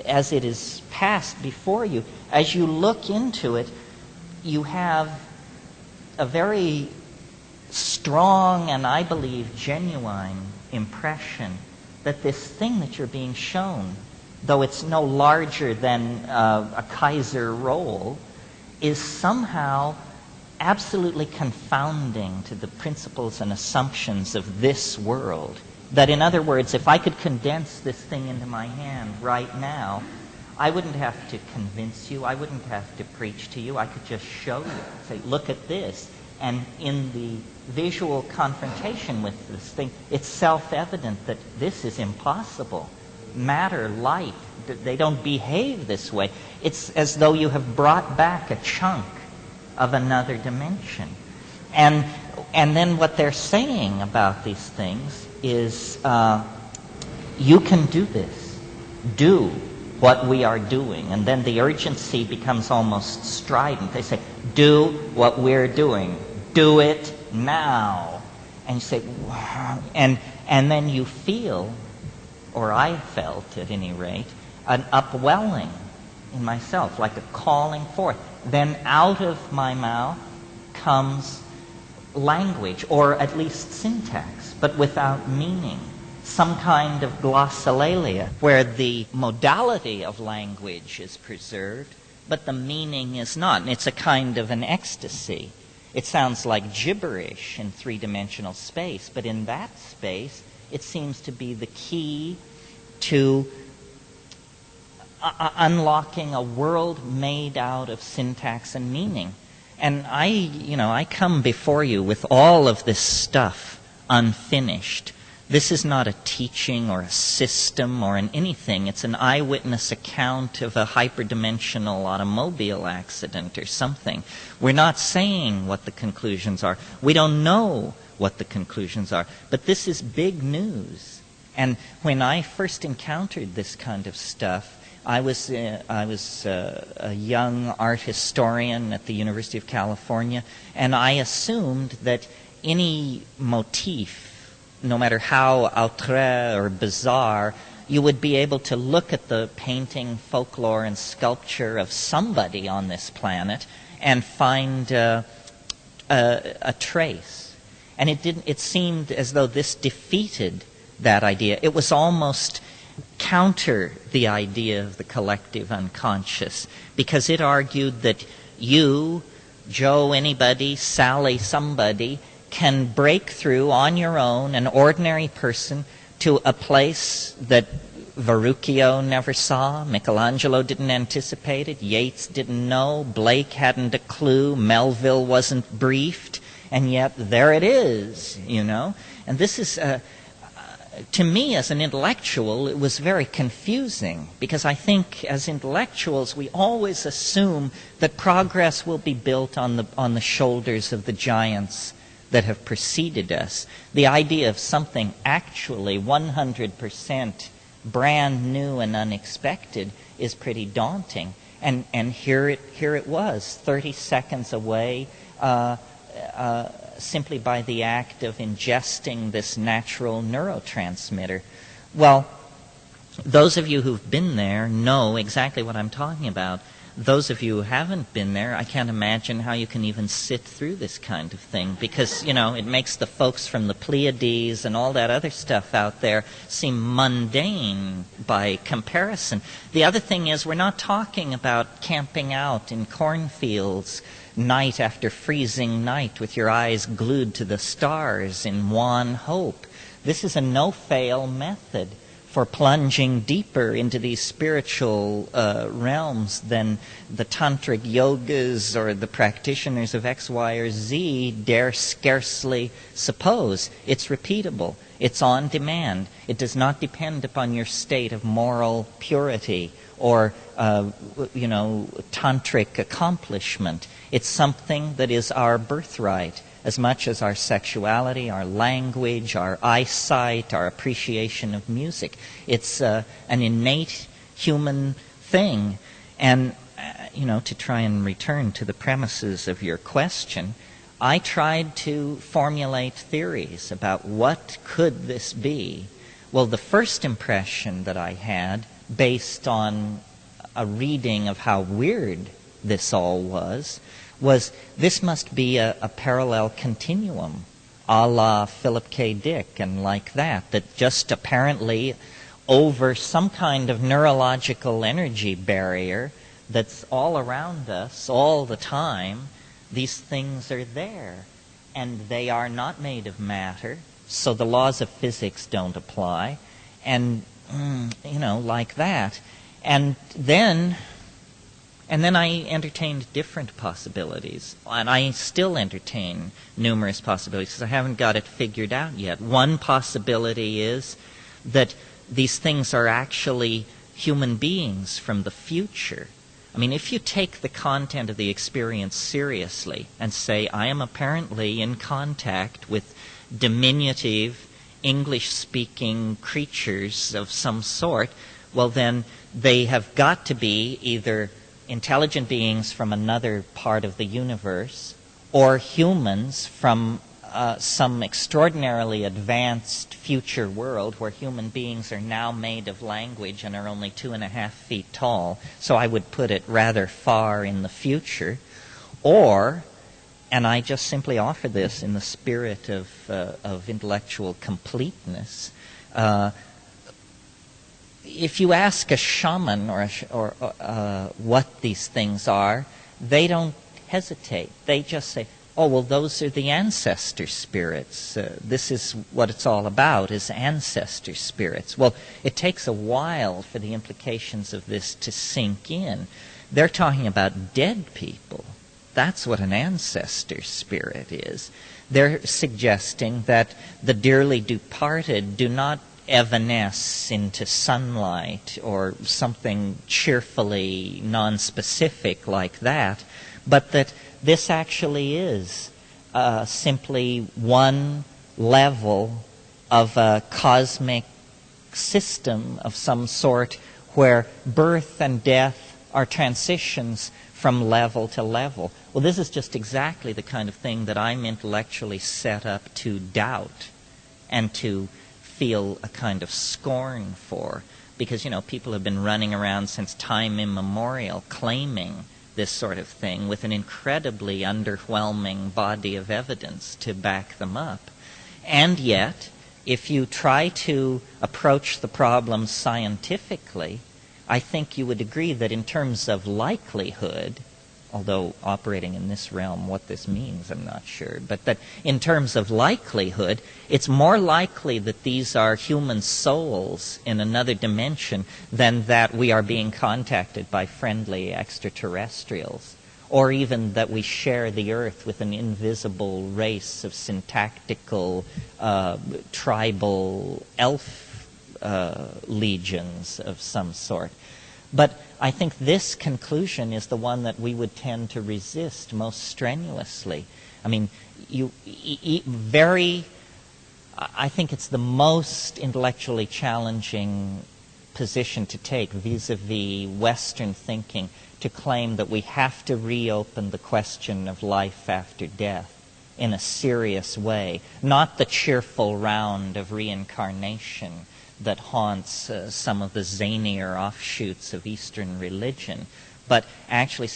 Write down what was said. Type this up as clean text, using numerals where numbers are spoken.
as it is passed before you, as you look into it, you have a very strong and, I believe, genuine impression that this thing that you're being shown, though it's no larger than a Kaiser roll, is somehow absolutely confounding to the principles and assumptions of this world. That, in other words, if I could condense this thing into my hand right now, I wouldn't have to convince you, I wouldn't have to preach to you, I could just show you, say, look at this. And in the visual confrontation with this thing, it's self-evident that this is impossible. Matter, light, they don't behave this way. It's as though you have brought back a chunk of another dimension. And then what they're saying about these things is, you can do this. Do what we are doing. And then the urgency becomes almost strident. They say, do what we're doing. Do it now. And you say, wow. And then you feel, or I felt at any rate, an upwelling in myself, like a calling forth. Then out of my mouth comes language, or at least syntax, but without meaning. Some kind of glossolalia, where the modality of language is preserved, but the meaning is not. And it's a kind of an ecstasy. It sounds like gibberish in three-dimensional space, but in that space, it seems to be the key to unlocking a world made out of syntax and meaning. And I come before you with all of this stuff unfinished. This is not a teaching or a system or an anything. It's an eyewitness account of a hyperdimensional automobile accident or something. We're not saying what the conclusions are. We don't know what the conclusions are. But this is big news. And when I first encountered this kind of stuff, I was a young art historian at the University of California, and I assumed that any motif, no matter how outré or bizarre, you would be able to look at the painting, folklore, and sculpture of somebody on this planet and find a trace. And it seemed as though this defeated that idea. It was almost counter the idea of the collective unconscious, because it argued that you, Joe, anybody, Sally, somebody, can break through on your own, an ordinary person, to a place that Verrocchio never saw, Michelangelo didn't anticipate it, Yeats didn't know, Blake hadn't a clue, Melville wasn't briefed, and yet there it is, And this is, to me as an intellectual, it was very confusing, because I think as intellectuals we always assume that progress will be built on the shoulders of the giants that have preceded us. The idea of something actually 100% brand new and unexpected is pretty daunting. And here it was, 30 seconds away, simply by the act of ingesting this natural neurotransmitter. Well, those of you who've been there know exactly what I'm talking about. Those of you who haven't been there, I can't imagine how you can even sit through this kind of thing, because, it makes the folks from the Pleiades and all that other stuff out there seem mundane by comparison. The other thing is, we're not talking about camping out in cornfields night after freezing night with your eyes glued to the stars in wan hope. This is a no-fail method for plunging deeper into these spiritual realms than the tantric yogas or the practitioners of X, Y, or Z dare scarcely suppose. It's repeatable. It's on demand. It does not depend upon your state of moral purity or, tantric accomplishment. It's something that is our birthright, as much as our sexuality, our language, our eyesight, our appreciation of music. It's an innate human thing. And, to try and return to the premises of your question, I tried to formulate theories about what could this be. Well, the first impression that I had, based on a reading of how weird this all was this must be a parallel continuum, a la Philip K. Dick and like that just apparently over some kind of neurological energy barrier that's all around us all the time, these things are there. And they are not made of matter, so the laws of physics don't apply. And, like that. And then I entertained different possibilities. And I still entertain numerous possibilities because I haven't got it figured out yet. One possibility is that these things are actually human beings from the future. I mean, if you take the content of the experience seriously and say, I am apparently in contact with diminutive English-speaking creatures of some sort, well then they have got to be either intelligent beings from another part of the universe or humans from some extraordinarily advanced future world where human beings are now made of language and are only 2.5 feet tall. So I would put it rather far in the future. Or, and I just simply offer this in the spirit of intellectual completeness, if you ask a shaman or what these things are, they don't hesitate. They just say, oh, well, those are the ancestor spirits. This is what it's all about, is ancestor spirits. Well, it takes a while for the implications of this to sink in. They're talking about dead people. That's what an ancestor spirit is. They're suggesting that the dearly departed do not evanesce into sunlight or something cheerfully nonspecific like that, but that this actually is simply one level of a cosmic system of some sort where birth and death are transitions from level to level. Well, this is just exactly the kind of thing that I'm intellectually set up to doubt and to feel a kind of scorn for. Because, people have been running around since time immemorial claiming this sort of thing with an incredibly underwhelming body of evidence to back them up. And yet, if you try to approach the problem scientifically, I think you would agree that in terms of likelihood, although operating in this realm, what this means, I'm not sure, but that in terms of likelihood, it's more likely that these are human souls in another dimension than that we are being contacted by friendly extraterrestrials, or even that we share the earth with an invisible race of syntactical, tribal elf legions of some sort. But I think this conclusion is the one that we would tend to resist most strenuously. I mean, I think it's the most intellectually challenging position to take vis-a-vis Western thinking, to claim that we have to reopen the question of life after death in a serious way, not the cheerful round of reincarnation that haunts some of the zanier offshoots of Eastern religion, but actually